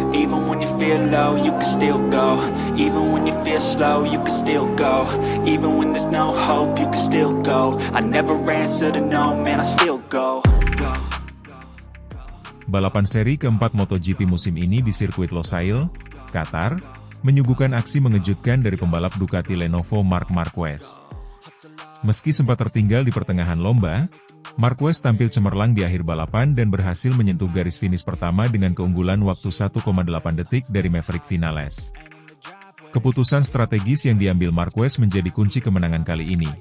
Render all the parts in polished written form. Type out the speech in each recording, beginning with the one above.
Even when you feel low, you can still go. Even when you feel slow, you can still go. Even when there's no hope, you can still go. I never answer to no, man, I still go. Balapan seri keempat MotoGP musim ini di sirkuit Losail, Qatar, menyuguhkan aksi mengejutkan dari pembalap Ducati Lenovo Marc Marquez. Meski sempat tertinggal di pertengahan lomba, Marquez tampil cemerlang di akhir balapan dan berhasil menyentuh garis finish pertama dengan keunggulan waktu 1,8 detik dari Maverick Vinales. Keputusan strategis yang diambil Marquez menjadi kunci kemenangan kali ini.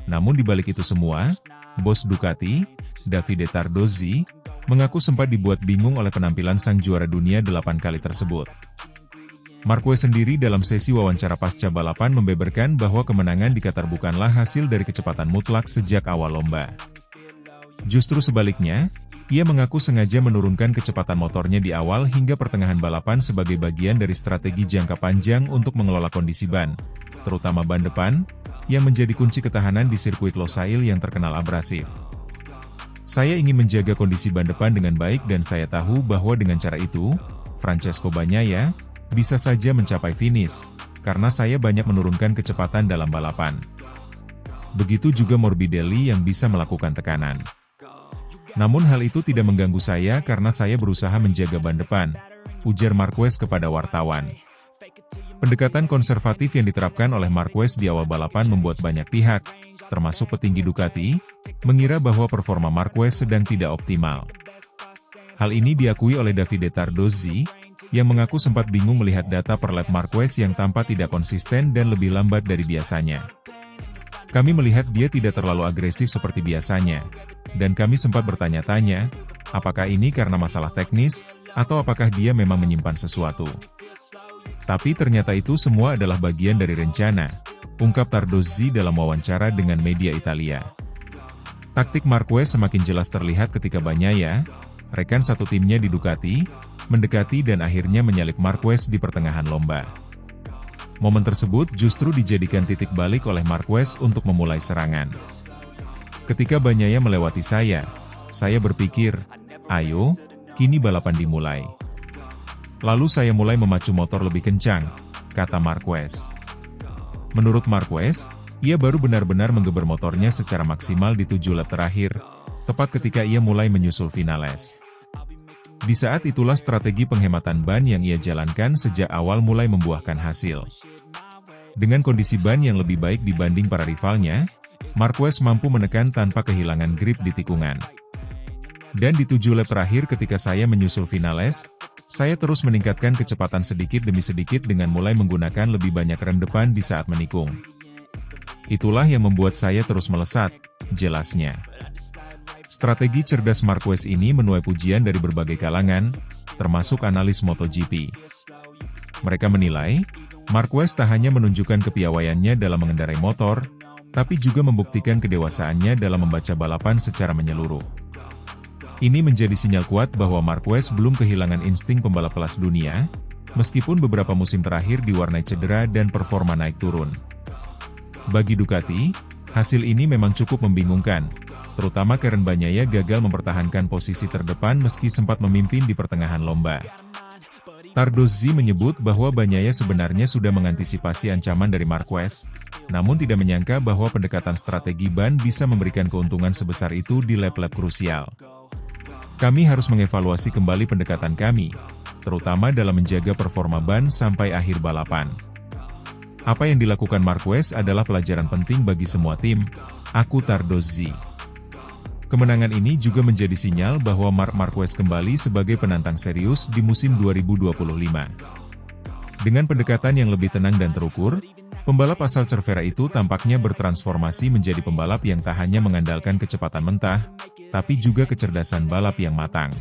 Namun di balik itu semua, bos Ducati, Davide Tardozzi, mengaku sempat dibuat bingung oleh penampilan sang juara dunia 8 kali tersebut. Marquez sendiri dalam sesi wawancara pasca balapan membeberkan bahwa kemenangan di Qatar bukanlah hasil dari kecepatan mutlak sejak awal lomba. Justru sebaliknya, ia mengaku sengaja menurunkan kecepatan motornya di awal hingga pertengahan balapan sebagai bagian dari strategi jangka panjang untuk mengelola kondisi ban, terutama ban depan, yang menjadi kunci ketahanan di sirkuit Losail yang terkenal abrasif. Saya ingin menjaga kondisi ban depan dengan baik dan saya tahu bahwa dengan cara itu, Francesco Bagnaia bisa saja mencapai finish, karena saya banyak menurunkan kecepatan dalam balapan. Begitu juga Morbidelli yang bisa melakukan tekanan. Namun hal itu tidak mengganggu saya karena saya berusaha menjaga ban depan, ujar Marquez kepada wartawan. Pendekatan konservatif yang diterapkan oleh Marquez di awal balapan membuat banyak pihak, termasuk petinggi Ducati, mengira bahwa performa Marquez sedang tidak optimal. Hal ini diakui oleh Davide Tardozzi, yang mengaku sempat bingung melihat data per lap Marquez yang tampak tidak konsisten dan lebih lambat dari biasanya. Kami melihat dia tidak terlalu agresif seperti biasanya, dan kami sempat bertanya-tanya, apakah ini karena masalah teknis, atau apakah dia memang menyimpan sesuatu. Tapi ternyata itu semua adalah bagian dari rencana, ungkap Tardozzi dalam wawancara dengan media Italia. Taktik Marquez semakin jelas terlihat ketika Bagnaia, rekan satu timnya di Ducati, mendekati dan akhirnya menyalip Marquez di pertengahan lomba. Momen tersebut justru dijadikan titik balik oleh Marquez untuk memulai serangan. Ketika Bagnaia melewati saya berpikir, ayo, kini balapan dimulai. Lalu saya mulai memacu motor lebih kencang, kata Marquez. Menurut Marquez, ia baru benar-benar menggeber motornya secara maksimal di 7 lap terakhir, tepat ketika ia mulai menyusul Vinales. Di saat itulah strategi penghematan ban yang ia jalankan sejak awal mulai membuahkan hasil. Dengan kondisi ban yang lebih baik dibanding para rivalnya, Marquez mampu menekan tanpa kehilangan grip di tikungan. Dan di 7 lap terakhir ketika saya menyusul Vinales, saya terus meningkatkan kecepatan sedikit demi sedikit dengan mulai menggunakan lebih banyak rem depan di saat menikung. Itulah yang membuat saya terus melesat, jelasnya. Strategi cerdas Marquez ini menuai pujian dari berbagai kalangan, termasuk analis MotoGP. Mereka menilai, Marquez tak hanya menunjukkan kepiawaiannya dalam mengendarai motor, tapi juga membuktikan kedewasaannya dalam membaca balapan secara menyeluruh. Ini menjadi sinyal kuat bahwa Marquez belum kehilangan insting pembalap kelas dunia, meskipun beberapa musim terakhir diwarnai cedera dan performa naik turun. Bagi Ducati, hasil ini memang cukup membingungkan, terutama karena Bagnaia gagal mempertahankan posisi terdepan meski sempat memimpin di pertengahan lomba. Tardozzi menyebut bahwa Bagnaia sebenarnya sudah mengantisipasi ancaman dari Marquez, namun tidak menyangka bahwa pendekatan strategi ban bisa memberikan keuntungan sebesar itu di lap-lap krusial. Kami harus mengevaluasi kembali pendekatan kami, terutama dalam menjaga performa ban sampai akhir balapan. Apa yang dilakukan Marquez adalah pelajaran penting bagi semua tim, aku Tardozzi. Kemenangan ini juga menjadi sinyal bahwa Marc Marquez kembali sebagai penantang serius di musim 2025. Dengan pendekatan yang lebih tenang dan terukur, pembalap asal Cervera itu tampaknya bertransformasi menjadi pembalap yang tak hanya mengandalkan kecepatan mentah, tapi juga kecerdasan balap yang matang.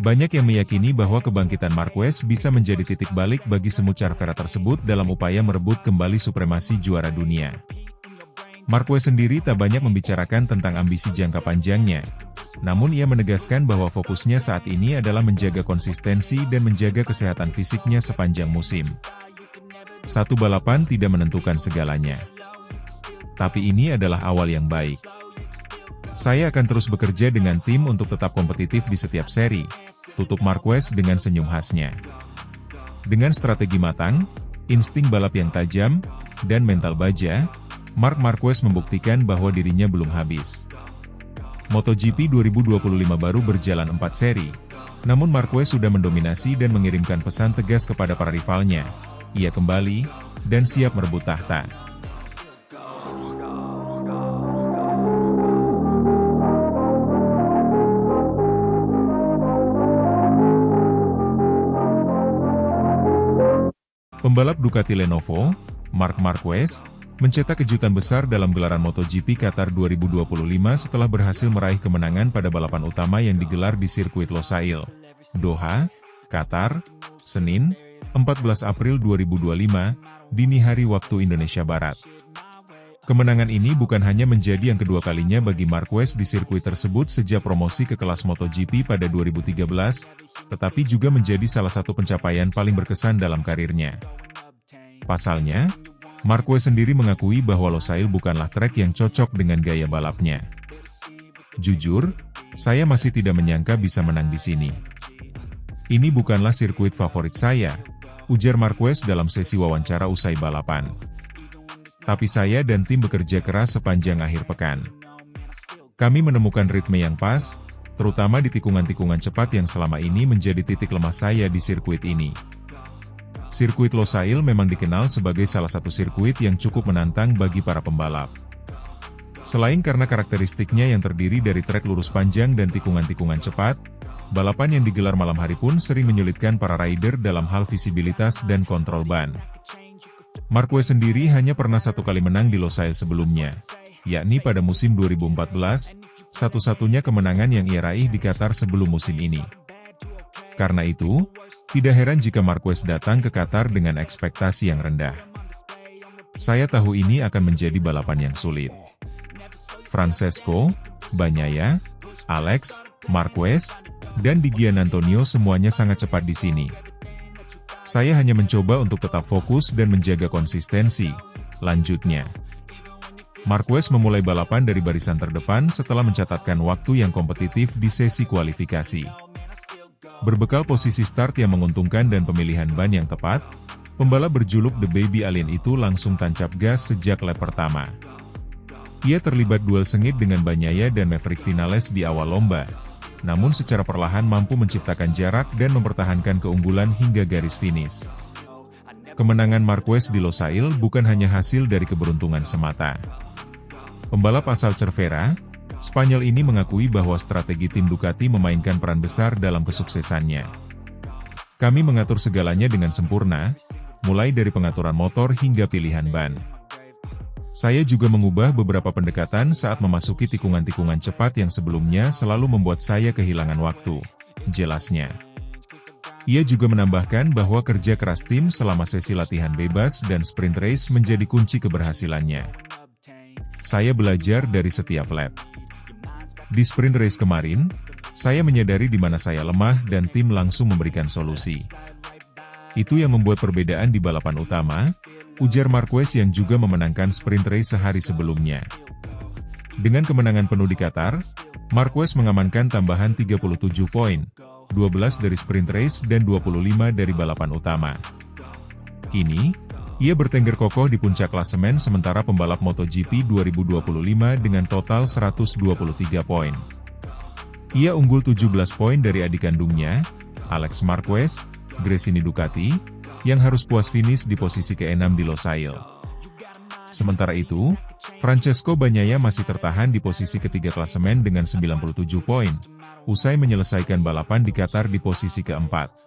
Banyak yang meyakini bahwa kebangkitan Marquez bisa menjadi titik balik bagi semut Cervera tersebut dalam upaya merebut kembali supremasi juara dunia. Marquez sendiri tak banyak membicarakan tentang ambisi jangka panjangnya, namun ia menegaskan bahwa fokusnya saat ini adalah menjaga konsistensi dan menjaga kesehatan fisiknya sepanjang musim. Satu balapan tidak menentukan segalanya. Tapi ini adalah awal yang baik. Saya akan terus bekerja dengan tim untuk tetap kompetitif di setiap seri, tutup Marquez dengan senyum khasnya. Dengan strategi matang, insting balap yang tajam, dan mental baja, Marc Marquez membuktikan bahwa dirinya belum habis. MotoGP 2025 baru berjalan 4 seri, namun Marquez sudah mendominasi dan mengirimkan pesan tegas kepada para rivalnya. Ia kembali, dan siap merebut tahta. Pembalap Ducati Lenovo, Marc Marquez, mencetak kejutan besar dalam gelaran MotoGP Qatar 2025 setelah berhasil meraih kemenangan pada balapan utama yang digelar di sirkuit Losail, Doha, Qatar, Senin, 14 April 2025, dini hari waktu Indonesia Barat. Kemenangan ini bukan hanya menjadi yang kedua kalinya bagi Marquez di sirkuit tersebut sejak promosi ke kelas MotoGP pada 2013, tetapi juga menjadi salah satu pencapaian paling berkesan dalam karirnya. Pasalnya, Marquez sendiri mengakui bahwa Losail bukanlah trek yang cocok dengan gaya balapnya. Jujur, saya masih tidak menyangka bisa menang di sini. Ini bukanlah sirkuit favorit saya, ujar Marquez dalam sesi wawancara usai balapan. Tapi saya dan tim bekerja keras sepanjang akhir pekan. Kami menemukan ritme yang pas, terutama di tikungan-tikungan cepat yang selama ini menjadi titik lemah saya di sirkuit ini. Sirkuit Losail memang dikenal sebagai salah satu sirkuit yang cukup menantang bagi para pembalap. Selain karena karakteristiknya yang terdiri dari trek lurus panjang dan tikungan-tikungan cepat, balapan yang digelar malam hari pun sering menyulitkan para rider dalam hal visibilitas dan kontrol ban. Marquez sendiri hanya pernah satu kali menang di Losail sebelumnya, yakni pada musim 2014, satu-satunya kemenangan yang ia raih di Qatar sebelum musim ini. Karena itu, tidak heran jika Marquez datang ke Qatar dengan ekspektasi yang rendah. Saya tahu ini akan menjadi balapan yang sulit. Francesco, Bagnaia, Alex, Marquez, dan Di Giannantonio semuanya sangat cepat di sini. Saya hanya mencoba untuk tetap fokus dan menjaga konsistensi, lanjutnya. Marquez memulai balapan dari barisan terdepan setelah mencatatkan waktu yang kompetitif di sesi kualifikasi. Berbekal posisi start yang menguntungkan dan pemilihan ban yang tepat, pembalap berjuluk The Baby Alien itu langsung tancap gas sejak lap pertama. Ia terlibat duel sengit dengan Bagnaia dan Maverick Vinales di awal lomba, namun secara perlahan mampu menciptakan jarak dan mempertahankan keunggulan hingga garis finish. Kemenangan Marquez di Losail bukan hanya hasil dari keberuntungan semata. Pembalap asal Cervera, Spanyol ini mengakui bahwa strategi tim Ducati memainkan peran besar dalam kesuksesannya. Kami mengatur segalanya dengan sempurna, mulai dari pengaturan motor hingga pilihan ban. Saya juga mengubah beberapa pendekatan saat memasuki tikungan-tikungan cepat yang sebelumnya selalu membuat saya kehilangan waktu, jelasnya. Ia juga menambahkan bahwa kerja keras tim selama sesi latihan bebas dan sprint race menjadi kunci keberhasilannya. Saya belajar dari setiap lap. Di sprint race kemarin, saya menyadari di mana saya lemah dan tim langsung memberikan solusi. Itu yang membuat perbedaan di balapan utama, ujar Marquez yang juga memenangkan sprint race sehari sebelumnya. Dengan kemenangan penuh di Qatar, Marquez mengamankan tambahan 37 poin, 12 dari sprint race dan 25 dari balapan utama. Kini, ia bertengger kokoh di puncak klasemen sementara pembalap MotoGP 2025 dengan total 123 poin. Ia unggul 17 poin dari adik kandungnya, Alex Marquez, Gresini Ducati, yang harus puas finish di posisi ke-6 di Losail. Sementara itu, Francesco Bagnaia masih tertahan di posisi ketiga klasemen dengan 97 poin, usai menyelesaikan balapan di Qatar di posisi ke-4.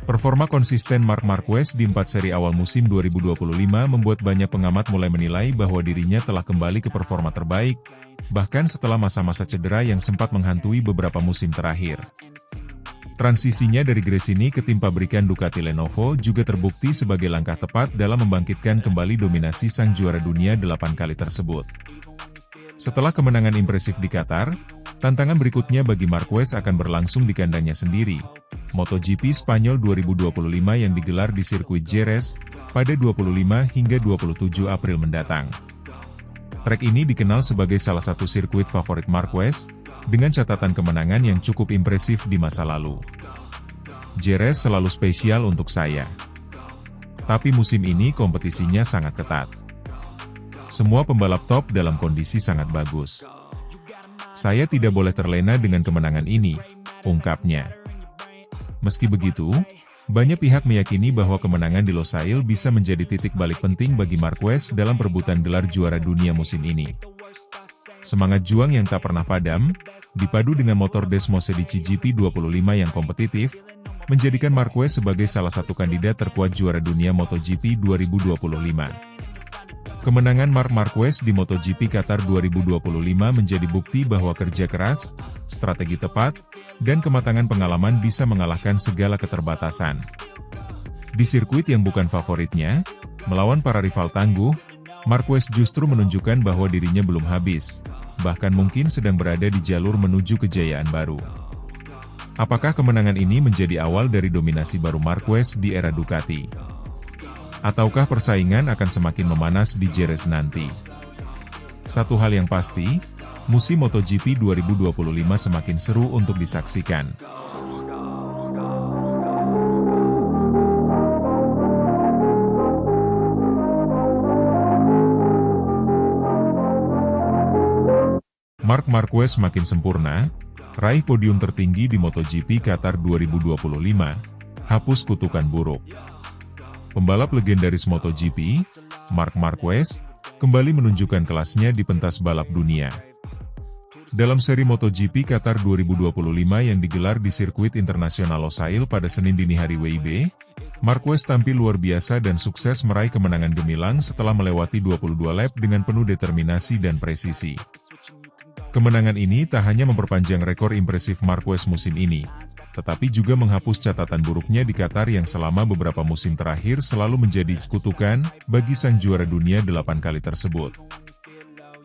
Performa konsisten Marc Marquez di 4 seri awal musim 2025 membuat banyak pengamat mulai menilai bahwa dirinya telah kembali ke performa terbaik, bahkan setelah masa-masa cedera yang sempat menghantui beberapa musim terakhir. Transisinya dari Gresini ke tim pabrikan Ducati Lenovo juga terbukti sebagai langkah tepat dalam membangkitkan kembali dominasi sang juara dunia 8 kali tersebut. Setelah kemenangan impresif di Qatar, tantangan berikutnya bagi Marquez akan berlangsung di kandangnya sendiri, MotoGP Spanyol 2025 yang digelar di sirkuit Jerez, pada 25 hingga 27 April mendatang. Trek ini dikenal sebagai salah satu sirkuit favorit Marquez, dengan catatan kemenangan yang cukup impresif di masa lalu. Jerez selalu spesial untuk saya. Tapi musim ini kompetisinya sangat ketat. Semua pembalap top dalam kondisi sangat bagus. Saya tidak boleh terlena dengan kemenangan ini, ungkapnya. Meski begitu, banyak pihak meyakini bahwa kemenangan di Losail bisa menjadi titik balik penting bagi Marquez dalam perebutan gelar juara dunia musim ini. Semangat juang yang tak pernah padam, dipadu dengan motor Desmose di GP25 yang kompetitif, menjadikan Marquez sebagai salah satu kandidat terkuat juara dunia MotoGP 2025. Kemenangan Marc Marquez di MotoGP Qatar 2025 menjadi bukti bahwa kerja keras, strategi tepat, dan kematangan pengalaman bisa mengalahkan segala keterbatasan. Di sirkuit yang bukan favoritnya, melawan para rival tangguh, Marquez justru menunjukkan bahwa dirinya belum habis, bahkan mungkin sedang berada di jalur menuju kejayaan baru. Apakah kemenangan ini menjadi awal dari dominasi baru Marquez di era Ducati? Ataukah persaingan akan semakin memanas di Jerez nanti? Satu hal yang pasti, musim MotoGP 2025 semakin seru untuk disaksikan. Marc Marquez makin sempurna, raih podium tertinggi di MotoGP Qatar 2025, hapus kutukan buruk. Pembalap legendaris MotoGP, Marc Marquez, kembali menunjukkan kelasnya di pentas balap dunia. Dalam seri MotoGP Qatar 2025 yang digelar di sirkuit internasional Losail pada Senin dini hari WIB, Marquez tampil luar biasa dan sukses meraih kemenangan gemilang setelah melewati 22 lap dengan penuh determinasi dan presisi. Kemenangan ini tak hanya memperpanjang rekor impresif Marquez musim ini, tetapi juga menghapus catatan buruknya di Qatar yang selama beberapa musim terakhir selalu menjadi kutukan bagi sang juara dunia 8 kali tersebut.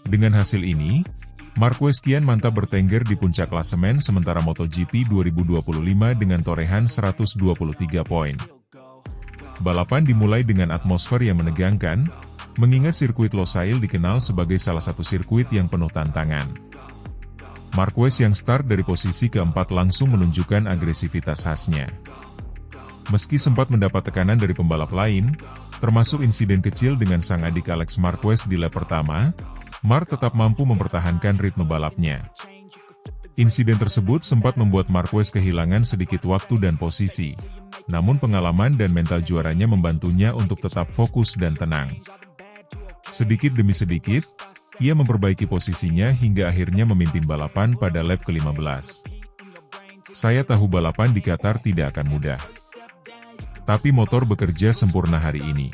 Dengan hasil ini, Marquez kian mantap bertengger di puncak klasemen sementara MotoGP 2025 dengan torehan 123 poin. Balapan dimulai dengan atmosfer yang menegangkan, mengingat sirkuit Losail dikenal sebagai salah satu sirkuit yang penuh tantangan. Marquez yang start dari posisi keempat langsung menunjukkan agresivitas khasnya. Meski sempat mendapat tekanan dari pembalap lain, termasuk insiden kecil dengan sang adik Alex Marquez di lap pertama, Marc tetap mampu mempertahankan ritme balapnya. Insiden tersebut sempat membuat Marquez kehilangan sedikit waktu dan posisi, namun pengalaman dan mental juaranya membantunya untuk tetap fokus dan tenang. Sedikit demi sedikit, ia memperbaiki posisinya hingga akhirnya memimpin balapan pada lap ke-15. Saya tahu balapan di Qatar tidak akan mudah. Tapi motor bekerja sempurna hari ini.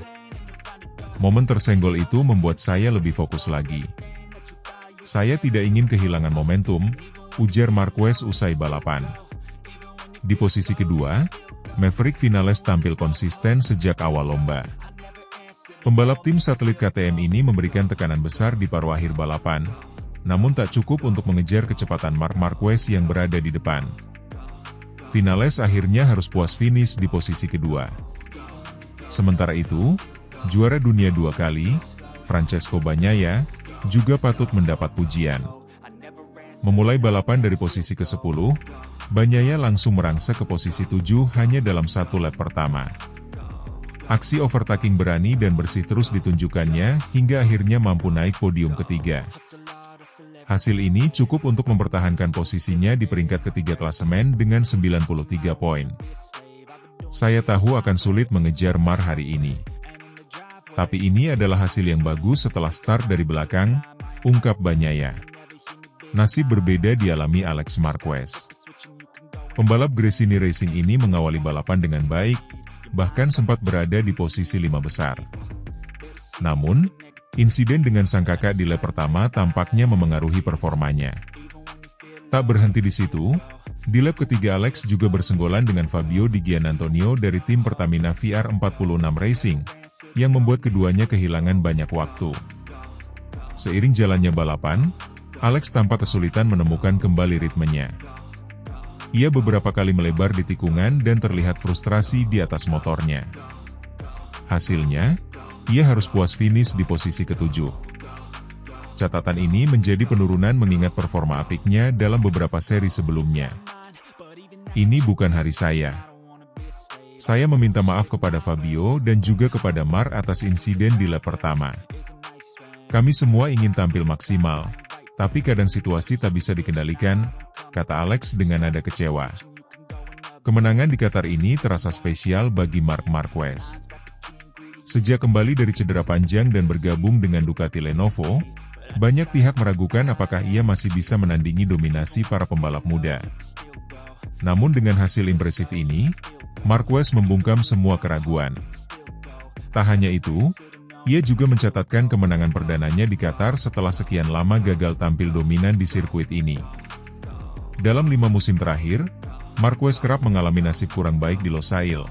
Momen tersenggol itu membuat saya lebih fokus lagi. Saya tidak ingin kehilangan momentum, ujar Marquez usai balapan. Di posisi kedua, Maverick Vinales tampil konsisten sejak awal lomba. Pembalap tim satelit KTM ini memberikan tekanan besar di paruh akhir balapan, namun tak cukup untuk mengejar kecepatan Marc Marquez yang berada di depan. Vinales akhirnya harus puas finish di posisi kedua. Sementara itu, juara dunia 2 kali, Francesco Bagnaia, juga patut mendapat pujian. Memulai balapan dari posisi ke-10, Bagnaia langsung merangsek ke posisi 7 hanya dalam satu lap pertama. Aksi overtaking berani dan bersih terus ditunjukkannya hingga akhirnya mampu naik podium ketiga. Hasil ini cukup untuk mempertahankan posisinya di peringkat ketiga klasemen dengan 93 poin. Saya tahu akan sulit mengejar Marc hari ini. Tapi ini adalah hasil yang bagus setelah start dari belakang, ungkap Bagnaia. Nasib berbeda dialami Alex Marquez. Pembalap Gresini Racing ini mengawali balapan dengan baik, bahkan sempat berada di posisi 5 besar. Namun, insiden dengan sang kakak di lap pertama tampaknya memengaruhi performanya. Tak berhenti di situ, di lap ketiga Alex juga bersenggolan dengan Fabio Di Giannantonio dari tim Pertamina VR46 Racing, yang membuat keduanya kehilangan banyak waktu. Seiring jalannya balapan, Alex tampak kesulitan menemukan kembali ritmenya. Ia beberapa kali melebar di tikungan dan terlihat frustrasi di atas motornya. Hasilnya, ia harus puas finish di posisi ke-7. Catatan ini menjadi penurunan mengingat performa apiknya dalam beberapa seri sebelumnya. Ini bukan hari saya. Saya meminta maaf kepada Fabio dan juga kepada Mark atas insiden di lap pertama. Kami semua ingin tampil maksimal, tapi kadang situasi tak bisa dikendalikan, kata Alex dengan nada kecewa. Kemenangan di Qatar ini terasa spesial bagi Marc Marquez. Sejak kembali dari cedera panjang dan bergabung dengan Ducati Lenovo, banyak pihak meragukan apakah ia masih bisa menandingi dominasi para pembalap muda. Namun dengan hasil impresif ini, Marquez membungkam semua keraguan. Tak hanya itu, ia juga mencatatkan kemenangan perdananya di Qatar setelah sekian lama gagal tampil dominan di sirkuit ini. Dalam 5 musim terakhir, Marquez kerap mengalami nasib kurang baik di Losail,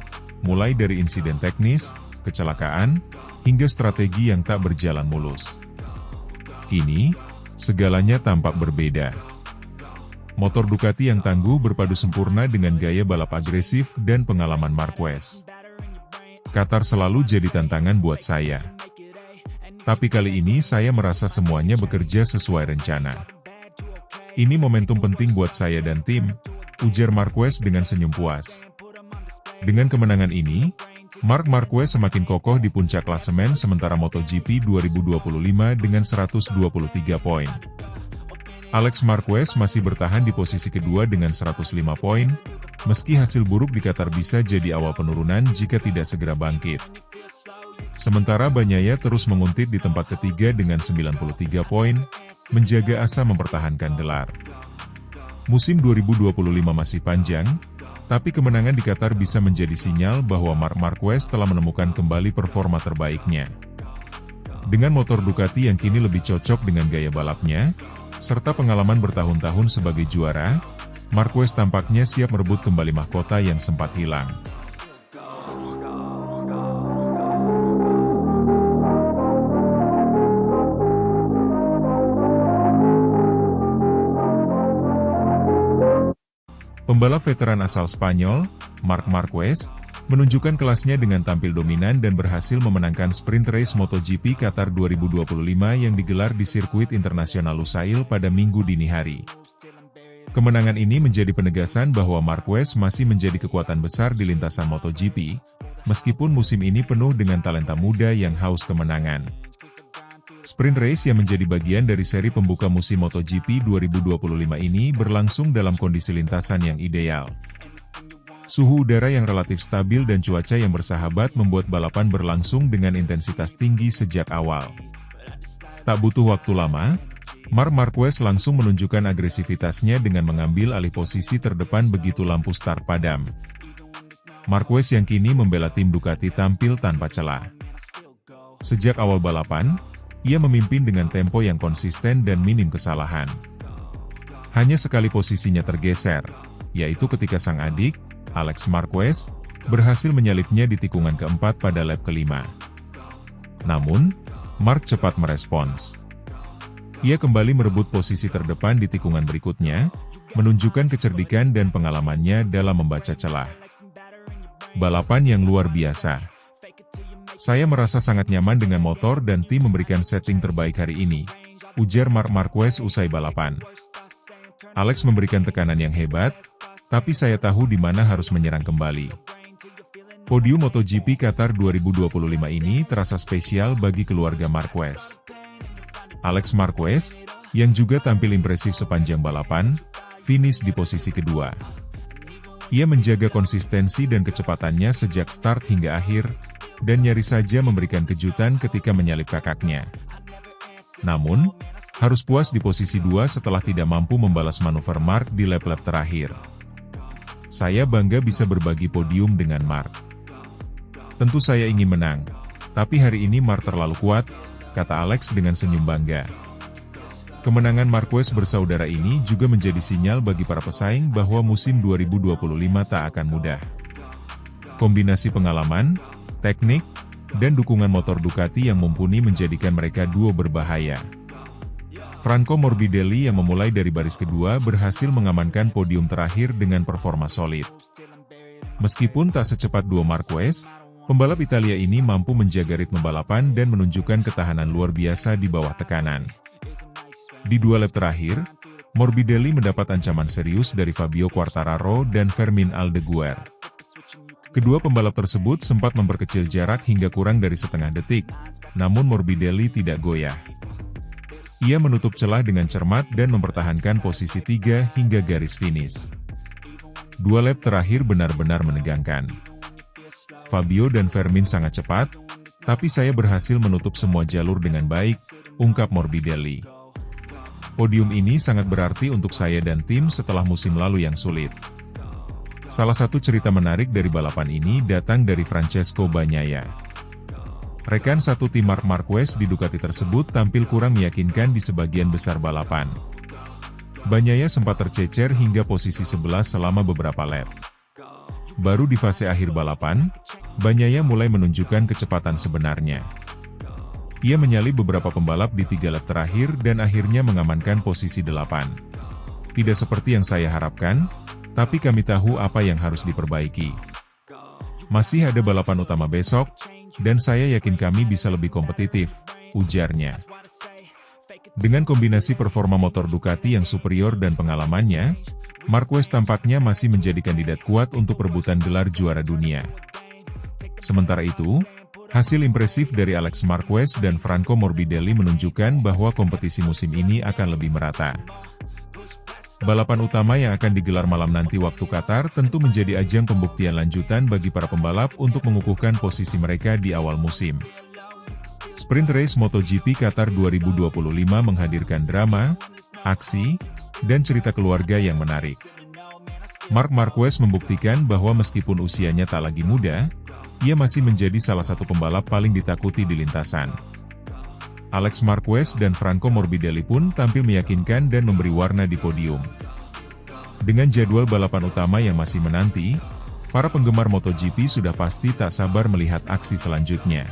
mulai dari insiden teknis, kecelakaan, hingga strategi yang tak berjalan mulus. Kini, segalanya tampak berbeda. Motor Ducati yang tangguh berpadu sempurna dengan gaya balap agresif dan pengalaman Marquez. Qatar selalu jadi tantangan buat saya. Tapi kali ini saya merasa semuanya bekerja sesuai rencana. Ini momentum penting buat saya dan tim, ujar Marquez dengan senyum puas. Dengan kemenangan ini, Marc Marquez semakin kokoh di puncak klasemen sementara MotoGP 2025 dengan 123 poin. Alex Marquez masih bertahan di posisi kedua dengan 105 poin, meski hasil buruk di Qatar bisa jadi awal penurunan jika tidak segera bangkit. Sementara Bagnaia terus menguntit di tempat ketiga dengan 93 poin, menjaga asa mempertahankan gelar. Musim 2025 masih panjang, tapi kemenangan di Qatar bisa menjadi sinyal bahwa Marc Marquez telah menemukan kembali performa terbaiknya. Dengan motor Ducati yang kini lebih cocok dengan gaya balapnya, serta pengalaman bertahun-tahun sebagai juara, Marquez tampaknya siap merebut kembali mahkota yang sempat hilang. Pembalap veteran asal Spanyol, Marc Marquez, menunjukkan kelasnya dengan tampil dominan dan berhasil memenangkan sprint race MotoGP Qatar 2025 yang digelar di sirkuit internasional Lusail pada Minggu dini hari. Kemenangan ini menjadi penegasan bahwa Marquez masih menjadi kekuatan besar di lintasan MotoGP, meskipun musim ini penuh dengan talenta muda yang haus kemenangan. Sprint race yang menjadi bagian dari seri pembuka musim MotoGP 2025 ini berlangsung dalam kondisi lintasan yang ideal. Suhu udara yang relatif stabil dan cuaca yang bersahabat membuat balapan berlangsung dengan intensitas tinggi sejak awal. Tak butuh waktu lama, Marc Marquez langsung menunjukkan agresivitasnya dengan mengambil alih posisi terdepan begitu lampu start padam. Marquez yang kini membela tim Ducati tampil tanpa celah. Sejak awal balapan, ia memimpin dengan tempo yang konsisten dan minim kesalahan. Hanya sekali posisinya tergeser, yaitu ketika sang adik, Alex Marquez, berhasil menyalipnya di tikungan keempat pada lap kelima. Namun, Marc cepat merespons. Ia kembali merebut posisi terdepan di tikungan berikutnya, menunjukkan kecerdikan dan pengalamannya dalam membaca celah. Balapan yang luar biasa. Saya merasa sangat nyaman dengan motor dan tim memberikan setting terbaik hari ini, ujar Marc Marquez usai balapan. Alex memberikan tekanan yang hebat, tapi saya tahu di mana harus menyerang kembali. Podium MotoGP Qatar 2025 ini terasa spesial bagi keluarga Marquez. Alex Marquez, yang juga tampil impresif sepanjang balapan, finish di posisi kedua. Ia menjaga konsistensi dan kecepatannya sejak start hingga akhir, dan nyaris saja memberikan kejutan ketika menyalip kakaknya. Namun, harus puas di posisi 2 setelah tidak mampu membalas manuver Marc di lap-lap terakhir. Saya bangga bisa berbagi podium dengan Marc. Tentu saya ingin menang, tapi hari ini Marc terlalu kuat, kata Alex dengan senyum bangga. Kemenangan Marquez bersaudara ini juga menjadi sinyal bagi para pesaing bahwa musim 2025 tak akan mudah. Kombinasi pengalaman, teknik, dan dukungan motor Ducati yang mumpuni menjadikan mereka duo berbahaya. Franco Morbidelli yang memulai dari baris kedua berhasil mengamankan podium terakhir dengan performa solid. Meskipun tak secepat duo Marquez, pembalap Italia ini mampu menjaga ritme balapan dan menunjukkan ketahanan luar biasa di bawah tekanan. Di 2 lap terakhir, Morbidelli mendapat ancaman serius dari Fabio Quartararo dan Fermin Aldeguer. Kedua pembalap tersebut sempat memperkecil jarak hingga kurang dari setengah detik, namun Morbidelli tidak goyah. Ia menutup celah dengan cermat dan mempertahankan posisi 3 hingga garis finish. 2 lap terakhir benar-benar menegangkan. Fabio dan Fermin sangat cepat, tapi saya berhasil menutup semua jalur dengan baik, ungkap Morbidelli. Podium ini sangat berarti untuk saya dan tim setelah musim lalu yang sulit. Salah satu cerita menarik dari balapan ini datang dari Francesco Bagnaia. Rekan satu tim Marc Marquez di Ducati tersebut tampil kurang meyakinkan di sebagian besar balapan. Bagnaia sempat tercecer hingga posisi 11 selama beberapa lap. Baru di fase akhir balapan, Bagnaia mulai menunjukkan kecepatan sebenarnya. Ia menyalip beberapa pembalap di 3 lap terakhir dan akhirnya mengamankan posisi 8. Tidak seperti yang saya harapkan, tapi kami tahu apa yang harus diperbaiki. Masih ada balapan utama besok, dan saya yakin kami bisa lebih kompetitif, ujarnya. Dengan kombinasi performa motor Ducati yang superior dan pengalamannya, Marquez tampaknya masih menjadi kandidat kuat untuk perebutan gelar juara dunia. Sementara itu, hasil impresif dari Alex Marquez dan Franco Morbidelli menunjukkan bahwa kompetisi musim ini akan lebih merata. Balapan utama yang akan digelar malam nanti waktu Qatar tentu menjadi ajang pembuktian lanjutan bagi para pembalap untuk mengukuhkan posisi mereka di awal musim. Sprint Race MotoGP Qatar 2025 menghadirkan drama, aksi, dan cerita keluarga yang menarik. Marc Marquez membuktikan bahwa meskipun usianya tak lagi muda, ia masih menjadi salah satu pembalap paling ditakuti di lintasan. Alex Marquez dan Franco Morbidelli pun tampil meyakinkan dan memberi warna di podium. Dengan jadwal balapan utama yang masih menanti, para penggemar MotoGP sudah pasti tak sabar melihat aksi selanjutnya.